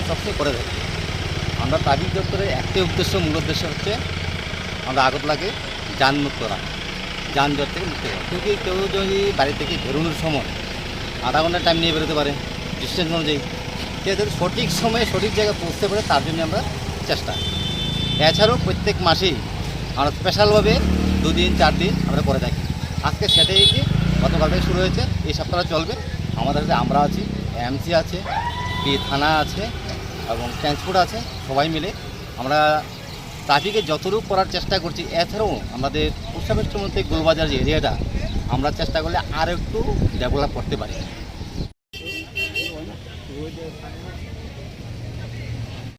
সবচেয়ে করে দেয়। আমরা ট্রাফিক দপ্তরের একটাই মূল উদ্দেশ্য হচ্ছে আমরা আগরতলাকে যানমুক্ত রাখা, যানজট থেকে মুক্ত করা। কিন্তু কেউ যদি বাড়ি থেকে বেরোনোর সময় আধা ঘন্টা টাইম নিয়ে বেরোতে পারে ডিস্টেন্স অনুযায়ী, সে যদি সঠিক সময়ে সঠিক জায়গায় পৌঁছতে পারে তার জন্য আমরা চেষ্টা। এছাড়াও প্রত্যেক মাসেই আমরা স্পেশালভাবে 2 দিন 4 দিন আমরা করে থাকি। আজকে সেটাই কি গতকাল থেকে শুরু হয়েছে, এই সপ্তাহে চলবে। আমাদের সাথে আমরা আছি, এমসি আছে, থানা আছে এবং ট্রান্সপোর্ট আছে, সবাই মিলে আমরা ট্রাফিকে যতটুকু করার চেষ্টা করছি। এছাড়াও আমাদের পোস্ট অফিসের মধ্যে গোলবাজার যে এরিয়াটা আমরা চেষ্টা করলে আর একটু ডেভেলপ করতে পারি।